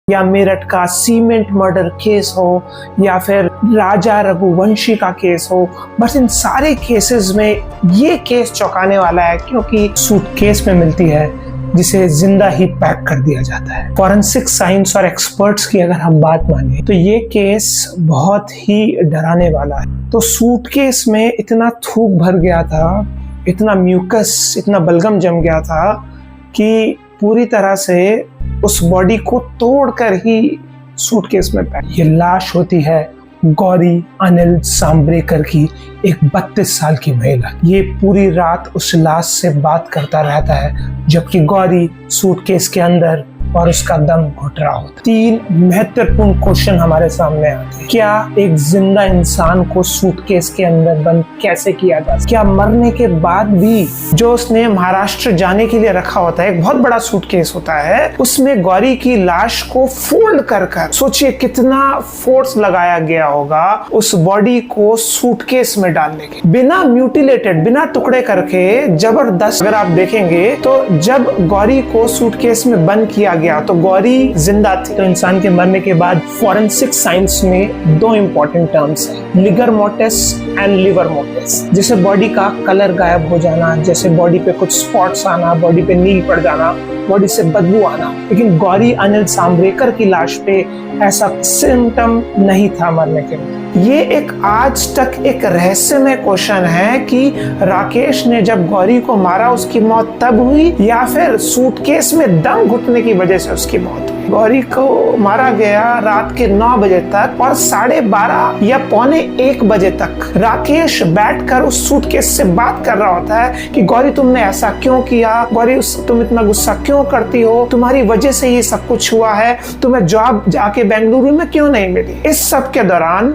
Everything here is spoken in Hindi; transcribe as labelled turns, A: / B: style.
A: या मेरठ का सीमेंट मर्डर केस हो या फिर राजा रघुवंशी का केस हो, बस इन सारे केसेस में ये केस चौंकाने वाला है क्योंकि सूटकेस में मिलती है जिसे जिंदा ही पैक कर दिया जाता है। फॉरेंसिक साइंस और एक्सपर्ट्स की अगर हम बात माने तो ये केस बहुत ही डराने वाला है। तो सूटकेस में इतना थूक भर गया था, इतना म्यूकस, इतना बलगम जम गया था कि पूरी तरह से उस बॉडी को तोड़कर ही सूटकेस में पैक। ये लाश होती है गौरी अनिल सांब्रेकर की, एक 32 साल की महिला। ये पूरी रात उस लाश से बात करता रहता है जबकि गौरी सूटकेस के अंदर और उसका दम घुट रहा होता। 3 महत्वपूर्ण क्वेश्चन हमारे सामने आते हैं। क्या एक जिंदा इंसान को सूटकेस के अंदर बंद कैसे किया जा सकता? क्या मरने के बाद भी जो उसने महाराष्ट्र जाने के लिए रखा होता है, एक बहुत बड़ा सूटकेस होता है, उसमें गौरी की लाश को फोल्ड कर सोचिए कितना फोर्स लगाया गया होगा उस बॉडी को सूटकेस में डालने के, बिना म्यूटिलेटेड, बिना टुकड़े करके जबरदस्त। अगर आप देखेंगे तो जब गौरी को सूटकेस में बंद किया गया तो गौरी जिंदा थी। तो इंसान के मरने के बाद फॉरेंसिक साइंस में 2 इंपॉर्टेंट टर्म्स हैं, लिगर मोर्टिस एंड लिवर मोर्टिस। जैसे बॉडी का कलर गायब हो जाना, जैसे बॉडी पे कुछ स्पॉट्स आना, बॉडी पे नील पड़ जाना, बॉडी से बदबू आना। लेकिन गौरी अनिल सांब्रेकर की लाश पे ऐसा सिम्टम नहीं था मरने के बाद। ये एक आज तक एक रहस्यमय क्वेश्चन है कि राकेश ने जब गौरी को मारा उसकी मौत तब हुई या फिर सूटकेस में दम घुटने की वजह से उसकी मौत हुई। गौरी को मारा गया रात के 9 बजे तक और 12:30 या 12:45 बजे तक राकेश बैठकर उस सूटकेस से बात कर रहा होता है कि गौरी तुमने ऐसा क्यों किया, गौरी तुम इतना गुस्सा क्यों करती हो, तुम्हारी वजह से ये सब कुछ हुआ है, तुम्हें जॉब जाके बेंगलुरु में क्यों नहीं मिली। इस सब के दौरान